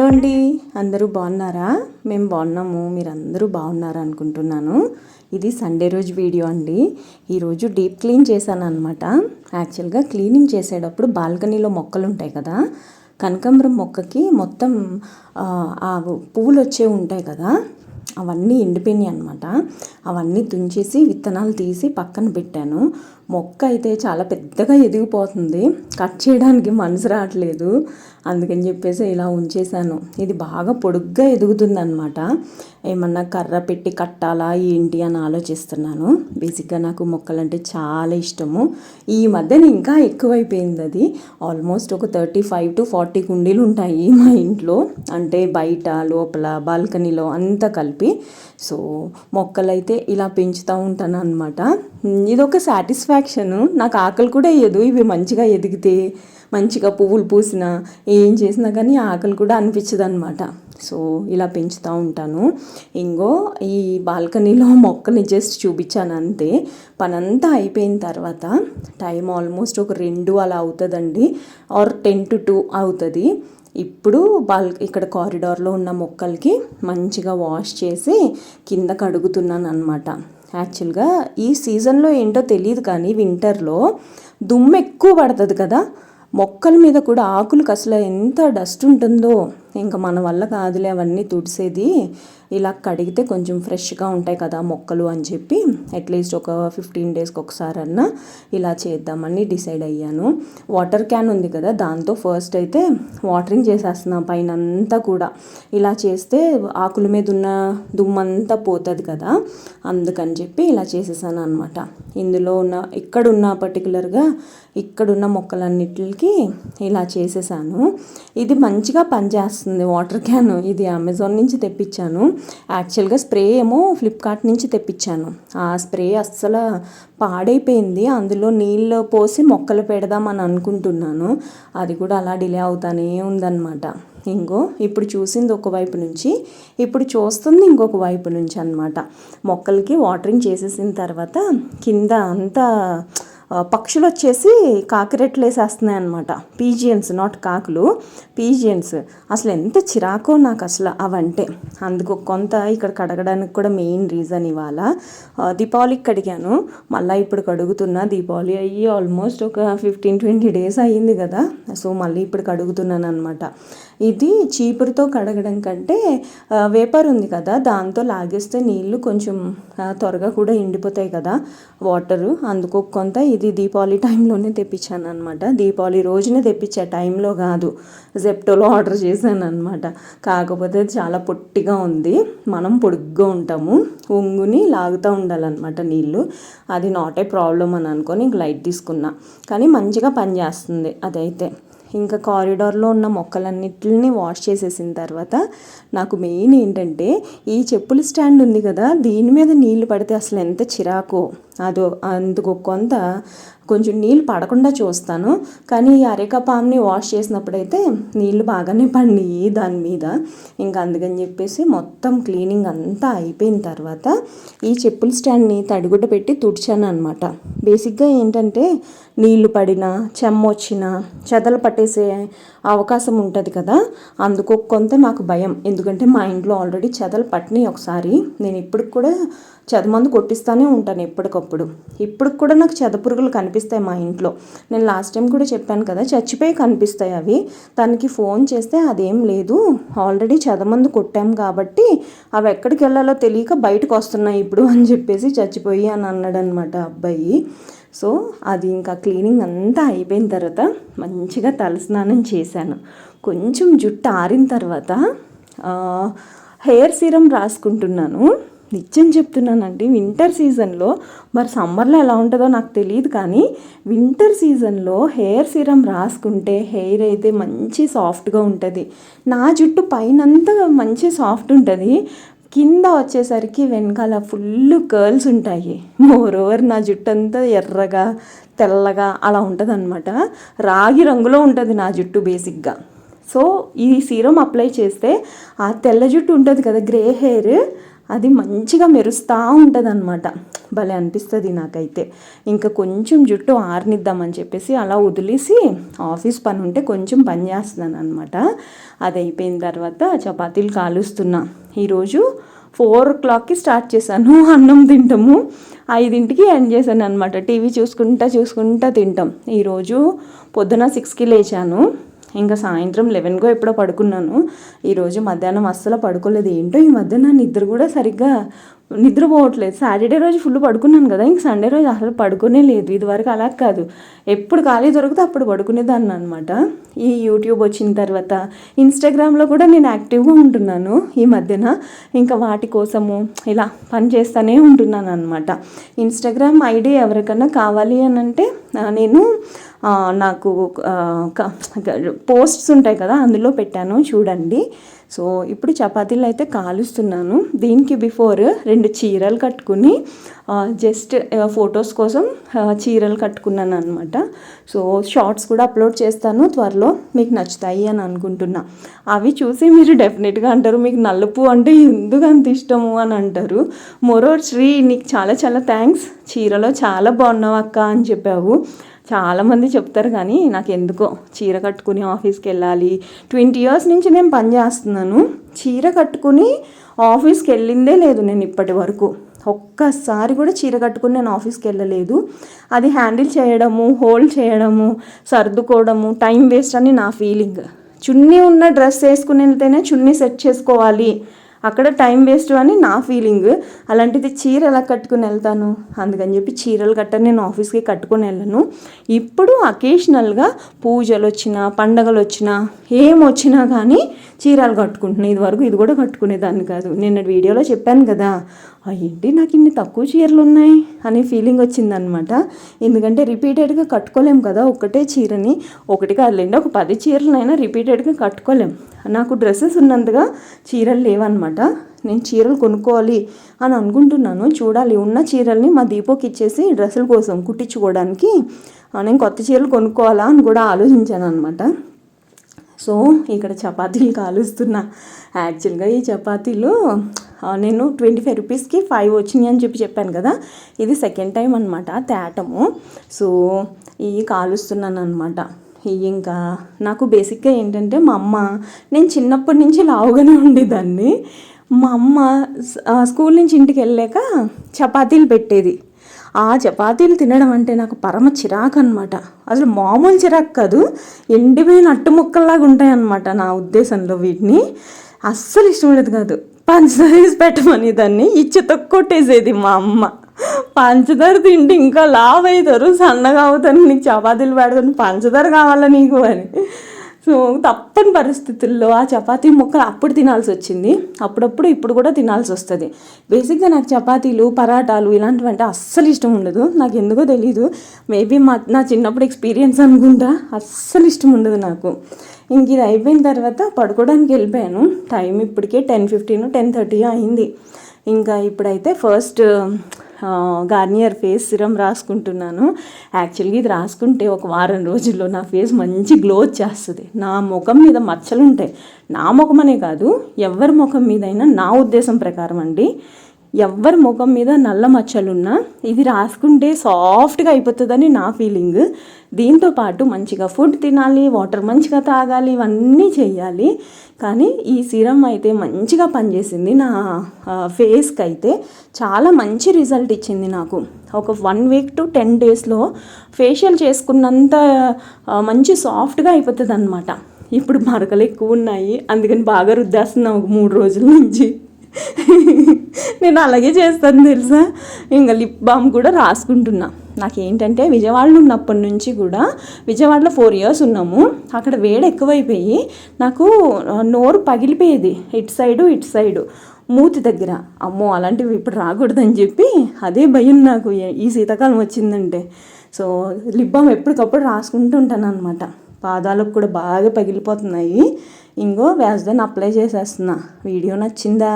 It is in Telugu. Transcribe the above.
అండి, అందరూ బాగున్నారా? మేము బాగున్నాము, మీరందరూ బాగున్నారా అనుకుంటున్నాను. ఇది సండే రోజు వీడియో అండి. ఈరోజు డీప్ క్లీన్ చేశాను అనమాట. యాక్చువల్గా క్లీనింగ్ చేసేటప్పుడు బాల్కనీలో మొక్కలు ఉంటాయి కదా, కనకాంబరం మొక్కకి మొత్తం ఆ పువ్వులు వచ్చే ఉంటాయి కదా, అవన్నీ ఎండిపోయినాయి అనమాట. అవన్నీ తుంచేసి విత్తనాలు తీసి పక్కన పెట్టాను. మొక్క అయితే చాలా పెద్దగా ఎదిగిపోతుంది, కట్ చేయడానికి మనసు రావట్లేదు. అందుకని చెప్పేసి ఇలా ఉంచేసాను. ఇది బాగా పొడుగ్గా ఎదుగుతుంది అనమాట. ఏమన్నా కర్ర పెట్టి కట్టాలా ఏంటి అని ఆలోచిస్తున్నాను. బేసిక్గా నాకు మొక్కలంటే చాలా ఇష్టము. ఈ మధ్యన ఇంకా ఎక్కువైపోయింది అది. ఆల్మోస్ట్ ఒక 35 to 40 కుండీలు ఉంటాయి మా ఇంట్లో, అంటే బయట లోపల బాల్కనీలో అంతా కలిపి. సో మొక్కలైతే ఇలా పెంచుతూ ఉంటాను అనమాట. ఇదొక సాటిస్ఫాక్షను. నాకు ఆకలి కూడా వేయదు ఇవి మంచిగా ఎదిగితే, మంచిగా పువ్వులు పూసినా ఏం చేసినా కానీ ఆకలి కూడా అనిపించదు అనమాట. సో ఇలా పెంచుతూ ఉంటాను. ఇంకో ఈ బాల్కనీలో మొక్కని జస్ట్ చూపించాను అంతే. పనంతా అయిపోయిన తర్వాత టైం ఆల్మోస్ట్ ఒక 2 అలా అవుతుందండి, ఆర్ 10 to 2 అవుతుంది. ఇప్పుడు ఇక్కడ కారిడార్లో ఉన్న మొక్కలకి మంచిగా వాష్ చేసి కింద కడుగుతున్నాను అనమాట. యాక్చువల్గా ఈ సీజన్లో ఏంటో తెలియదు కానీ వింటర్లో దుమ్ము ఎక్కువ పడుతుంది కదా మొక్కల మీద కూడా. ఆకులకు అసలు ఎంత డస్ట్ ఉంటుందో, ఇంకా మన వల్ల కాదులే అవన్నీ తుడిసేది, ఇలా కడిగితే కొంచెం ఫ్రెష్గా ఉంటాయి కదా మొక్కలు అని చెప్పి అట్లీస్ట్ ఒక 15 daysకి ఒకసారన్నా ఇలా చేద్దామని డిసైడ్ అయ్యాను. వాటర్ క్యాన్ ఉంది కదా, దాంతో ఫస్ట్ అయితే వాటరింగ్ చేసేస్తున్నాం పైన అంతా కూడా. ఇలా చేస్తే ఆకుల మీద ఉన్న దుమ్మంతా పోతుంది కదా, అందుకని చెప్పి ఇలా చేసేసాను అనమాట. ఇందులో ఉన్న ఇక్కడున్న పర్టికులర్గా ఇక్కడున్న మొక్కలన్నిటికి ఇలా చేసేసాను. ఇది మంచిగా పనిచేస్తుంది వాటర్ క్యాన్. ఇది అమెజాన్ నుంచి తెప్పించాను. యాక్చువల్గా స్ప్రే ఏమో ఫ్లిప్కార్ట్ నుంచి తెప్పించాను. ఆ స్ప్రే అస్సలు పాడైపోయింది. అందులో నీళ్ళు పోసి మొక్కలు పెడదామని అనుకుంటున్నాను, అది కూడా అలా డిలే అవుతానే ఉందన్నమాట. ఇంకో ఇప్పుడు చూసింది ఒకవైపు నుంచి, ఇప్పుడు చూస్తుంది ఇంకొక వైపు నుంచి అనమాట. మొక్కలకి వాటరింగ్ చేసేసిన తర్వాత కింద అంతా పక్షులు వచ్చేసి కాకిరెట్లు వేసేస్తున్నాయి అనమాట. పీజియన్స్, నాట్ కాకులు, పీజియన్స్. అసలు ఎంత చిరాకో నాకు అసలు అవంటే. అందుకు కొంత ఇక్కడ కడగడానికి కూడా మెయిన్ రీజన్ ఇవాళ దీపావళికి కడిగాను, మళ్ళీ ఇప్పుడు కడుగుతున్నా. దీపావళి అయ్యి ఆల్మోస్ట్ ఒక 15-20 days అయ్యింది కదా, సో మళ్ళీ ఇప్పుడు కడుగుతున్నాను అనమాట. ఇది చీపురుతో కడగడం కంటే వేపర్ ఉంది కదా, దాంతో లాగేస్తే నీళ్ళు కొంచెం త్వరగా కూడా ఎండిపోతాయి కదా వాటరు. అందుకో కొంత ఇది దీపావళి టైంలోనే తెప్పించాను అనమాట. దీపావళి రోజునే తెప్పించా, టైంలో కాదు. జెప్టోలో ఆర్డర్ చేశాను అనమాట. కాకపోతే చాలా పొట్టిగా ఉంది, మనం పొడుగ్గా ఉంటాము, ఒంగుని లాగుతూ ఉండాలన్నమాట నీళ్ళు. అది నాట్ ఏ ప్రాబ్లం అని అనుకొని ఇంక లైట్ తీసుకున్నా, కానీ మంచిగా పనిచేస్తుంది అదైతే. ఇంకా కారిడార్లో ఉన్న మొక్కలన్నిటిని వాష్ చేసేసిన తర్వాత నాకు మెయిన్ ఏంటంటే ఈ చెప్పుల స్టాండ్ ఉంది కదా, దీని మీద నీళ్లు పడితే అసలు ఎంత చిరాకో. అందుకు కొంచెం నీళ్ళు పడకుండా చూస్తాను, కానీ ఈ అరేకా పామ్ని వాష్ చేసినప్పుడైతే నీళ్ళు బాగానే పడినాయి దాని మీద. ఇంకా అందుకని చెప్పేసి మొత్తం క్లీనింగ్ అంతా అయిపోయిన తర్వాత ఈ చెప్పుల స్టాండ్ని తడిగుడ్డ పెట్టి తుడిచాను అనమాట. బేసిక్గా ఏంటంటే నీళ్లు పడినా చెమ్మ వచ్చినా చెదలు పట్టేసే అవకాశం ఉంటుంది కదా, అందుకో కొంత నాకు భయం. ఎందుకంటే మా ఇంట్లో ఆల్రెడీ చెదలు పట్టినాయి ఒకసారి. నేను ఇప్పటికి కూడా చెదమందు కొట్టిస్తూనే ఉంటాను ఎప్పటికప్పుడు. ఇప్పుడు కూడా నాకు చెదపురుగులు కనిపిస్తాయి మా ఇంట్లో. నేను లాస్ట్ టైం కూడా చెప్పాను కదా, చచ్చిపోయి కనిపిస్తాయి అవి. తనకి ఫోన్ చేస్తే అదేం లేదు, ఆల్రెడీ చెదమందు కొట్టాం కాబట్టి అవి ఎక్కడికి వెళ్ళాలో తెలియక బయటకు వస్తున్నాయి ఇప్పుడు అని చెప్పేసి చచ్చిపోయి అని అన్నాడు అనమాట అబ్బాయి. సో అది ఇంకా క్లీనింగ్ అంతా అయిపోయిన తర్వాత మంచిగా తలస్నానం చేశాను. కొంచెం జుట్టు ఆరిన తర్వాత హెయిర్ సీరం రాసుకుంటున్నాను. నిజం చెప్తున్నానండి, వింటర్ సీజన్లో, మరి సమ్మర్లో ఎలా ఉంటుందో నాకు తెలియదు కానీ వింటర్ సీజన్లో హెయిర్ సీరం రాసుకుంటే హెయిర్ అయితే మంచి సాఫ్ట్గా ఉంటుంది. నా జుట్టు పైనంతా మంచి సాఫ్ట్ ఉంటుంది, కింద వచ్చేసరికి వెనకాల ఫుల్ కర్ల్స్ ఉంటాయి. మోరోవర్ నా జుట్టు అంతా ఎర్రగా తెల్లగా అలా ఉంటుంది అనమాట. రాగి రంగులో ఉంటుంది నా జుట్టు బేసిక్గా. సో ఈ సీరం అప్లై చేస్తే ఆ తెల్ల జుట్టు ఉంటుంది కదా, గ్రే హెయిర్, అది మంచిగా మెరుస్తూ ఉంటుంది అనమాట. భలే అనిపిస్తుంది నాకైతే. ఇంకా కొంచెం జుట్టు ఆరనిద్దామని చెప్పేసి అలా వదిలేసి ఆఫీస్ పని ఉంటే కొంచెం పని చేస్తున్నాను అనమాట. అది అయిపోయిన తర్వాత చపాతీలు కాలుస్తున్నా. ఈరోజు 4 o'clockకి స్టార్ట్ చేశాను. అన్నం తింటాము 5ంటికి ఎండ్ చేశాను అనమాట. టీవీ చూసుకుంటా తింటాం. ఈరోజు పొద్దున 6కి లేచాను. ఇంకా సాయంత్రం 11కో ఎప్పుడో పడుకున్నాను. ఈరోజు మధ్యాహ్నం అస్సలు పడుకోలేదు. ఏంటో ఈ మధ్య నా నిద్ర కూడా సరిగ్గా నిద్రపోవట్లేదు. సాటర్డే రోజు ఫుల్ పడుకున్నాను కదా, ఇంక సండే రోజు అసలు పడుకునే లేదు. ఇదివరకు అలా కాదు, ఎప్పుడు ఖాళీ దొరికితే అప్పుడు పడుకునేదాన్ని అనమాట. ఈ యూట్యూబ్ వచ్చిన తర్వాత ఇన్స్టాగ్రామ్లో కూడా నేను యాక్టివ్గా ఉంటున్నాను ఈ మధ్యన. ఇంకా వాటి కోసము ఇలా పని చేస్తూనే ఉంటున్నాను అనమాట. ఇన్స్టాగ్రామ్ ఐడి ఎవరికైనా కావాలి అని అంటే నేను నాకు పోస్ట్స్ ఉంటాయి కదా, అందులో పెట్టాను చూడండి. సో ఇప్పుడు చపాతీలు అయితే కాలుస్తున్నాను. దీనికి బిఫోర్ 2 చీరలు కట్టుకుని జస్ట్ ఫొటోస్ కోసం చీరలు కట్టుకున్నాను అనమాట. సో షార్ట్స్ కూడా అప్లోడ్ చేస్తాను త్వరలో, మీకు నచ్చుతాయి అని అనుకుంటున్నా. అవి చూసి మీరు డెఫినెట్గా అంటారు, మీకు నలుపు అంటే ఎందుకు అంత ఇష్టము అని అంటారు. మోరోవర్ శ్రీ, నీకు చాలా చాలా థ్యాంక్స్. చీరలో చాలా బాగున్నావు అక్క అని చెప్పావు. చాలామంది చెప్తారు కానీ నాకు ఎందుకో చీర కట్టుకుని ఆఫీస్కి వెళ్ళాలి. 20 years నుంచి నేను పని చేస్తున్నాను. చీర కట్టుకుని ఆఫీస్కి వెళ్ళిందే లేదు నేను ఇప్పటి వరకు. ఒక్కసారి కూడా చీర కట్టుకుని నేను ఆఫీస్కి వెళ్ళలేదు. అది హ్యాండిల్ చేయడము, హోల్డ్ చేయడము, సర్దుకోవడము టైం వేస్ట్ అని నా ఫీలింగ్. చున్నీ ఉన్న డ్రెస్ వేసుకుని వెళ్తేనే చున్నీ సెట్ చేసుకోవాలి, అక్కడ టైం వేస్ట్ అని నా ఫీలింగ్. అలాంటిది చీర ఎలా కట్టుకుని వెళ్తాను? అందుకని చెప్పి చీరలు నేను ఆఫీస్కి కట్టుకొని వెళ్ళను. ఇప్పుడు అకేషనల్గా పూజలు వచ్చినా, పండగలు వచ్చినా, ఏమొచ్చినా కానీ చీరలు కట్టుకుంటున్నాను. ఇదివరకు ఇది కూడా కట్టుకునేదాన్ని కాదు. నిన్న వీడియోలో చెప్పాను కదా, ఏంటి నాకు ఇన్ని తక్కువ చీరలు ఉన్నాయి అనే ఫీలింగ్ వచ్చిందనమాట. ఎందుకంటే రిపీటెడ్గా కట్టుకోలేం కదా ఒక్కటే చీరని. ఒకటి కాదులేండి, ఒక 10 చీరలైనా రిపీటెడ్గా కట్టుకోలేం. నాకు డ్రెస్సెస్ ఉన్నంతగా చీరలు లేవన్నమాట. నేను చీరలు కొనుక్కోవాలి అని అనుకుంటున్నాను. చూడాలి, ఉన్న చీరల్ని మా దీపోకి ఇచ్చేసి డ్రెస్సుల కోసం కుట్టించుకోవడానికి నేను కొత్త చీరలు కొనుక్కోవాలా అని కూడా ఆలోచించాను అనమాట. సో ఇక్కడ చపాతీలు కాలుస్తున్నా. యాక్చువల్గా ఈ చపాతీలు నేను 25 రూపీస్కి 5 వచ్చినాయి అని చెప్పాను కదా, ఇది సెకండ్ టైం అనమాట తేటము. సో ఇవి కాలుస్తున్నాను అనమాట. ఇంకా నాకు బేసిక్గా ఏంటంటే మా అమ్మ, నేను చిన్నప్పటి నుంచి లావుగానే ఉండేదాన్ని. మా అమ్మ స్కూల్ నుంచి ఇంటికి వెళ్ళాక చపాతీలు పెట్టేది. ఆ చపాతీలు తినడం అంటే నాకు పరమ చిరాకు అనమాట. అసలు మామూలు చిరాకు కాదు, ఎండిపోయిన అట్టు ముక్కల్లాగా ఉంటాయన్నమాట నా ఉద్దేశంలో. వీటిని అస్సలు ఇష్టం ఉండేది కాదు. పంచదార పెట్టమని దాన్ని ఇచ్చి తొక్కొట్టేసేది మా అమ్మ. పంచదార తింటే ఇంకా లావు అవుతారు, సన్నగా అవుతాను, నీకు చపాతీలు పెడతాను, పంచదార కావాలా నీకు అని. సో తప్పని పరిస్థితుల్లో ఆ చపాతీ ముక్కలు అప్పుడు తినాల్సి వచ్చింది. అప్పుడప్పుడు ఇప్పుడు కూడా తినాల్సి వస్తుంది. బేసిక్గా నాకు చపాతీలు, పరాటాలు ఇలాంటివి అంటే అస్సలు ఇష్టం ఉండదు. నాకు ఎందుకో తెలీదు, మేబీ నా చిన్నప్పుడు ఎక్స్పీరియన్స్ అనుకుంటా. అస్సలు ఇష్టం ఉండదు నాకు. ఇంక ఇది అయిపోయిన తర్వాత పడుకోవడానికి వెళ్ళిపోయాను. టైం ఇప్పటికే 10:15, 10:30 అయింది. ఇంకా ఇప్పుడైతే ఫస్ట్ గార్నియర్ ఫేస్ సిరమ్ రాసుకుంటున్నాను. యాక్చువల్గా ఇది రాసుకుంటే ఒక వారం రోజుల్లో నా ఫేస్ మంచి గ్లో వచ్చేస్తుంది. నా ముఖం మీద మచ్చలు ఉంటాయి, నా ముఖం అనే కాదు ఎవరి ముఖం మీద అయినా, నా ఉద్దేశం ప్రకారం అండి, ఎవరి ముఖం మీద నల్ల మచ్చలున్నా ఇది రాసుకుంటే సాఫ్ట్గా అయిపోతుందని నా ఫీలింగ్. దీంతోపాటు మంచిగా ఫుడ్ తినాలి, వాటర్ మంచిగా తాగాలి, ఇవన్నీ చేయాలి. కానీ ఈ సీరం అయితే మంచిగా పనిచేసింది నా ఫేస్కి. అయితే చాలా మంచి రిజల్ట్ ఇచ్చింది నాకు. ఒక 1 week to 10 daysలో ఫేషియల్ చేసుకున్నంత మంచి సాఫ్ట్గా అయిపోతుంది అనమాట. ఇప్పుడు మరకలు ఎక్కువ ఉన్నాయి, అందుకని బాగా రుద్దేస్తున్నాను ఒక 3 రోజుల నుంచి. నేను అలాగే చేస్తాను తెలుసా. ఇంకా లిప్ బామ్ కూడా రాసుకుంటున్నా. నాకేంటంటే విజయవాడలో ఉన్నప్పటి నుంచి కూడా, విజయవాడలో 4 years ఉన్నాము, అక్కడ వేడి ఎక్కువైపోయి నాకు నోరు పగిలిపోయేది, ఇటు సైడు మూతి దగ్గర. అమ్మో అలాంటివి ఇప్పుడు రాకూడదని చెప్పి అదే భయం నాకు ఈ శీతాకాలం వచ్చిందంటే. సో లిప్ బామ్ ఎప్పటికప్పుడు రాసుకుంటూ ఉంటాను అనమాట. పాదాలకు కూడా బాగా పగిలిపోతున్నాయి. ఇంకో వ్యాస్లైన్ అప్లై చేసేస్తున్నా. వీడియో నచ్చిందా?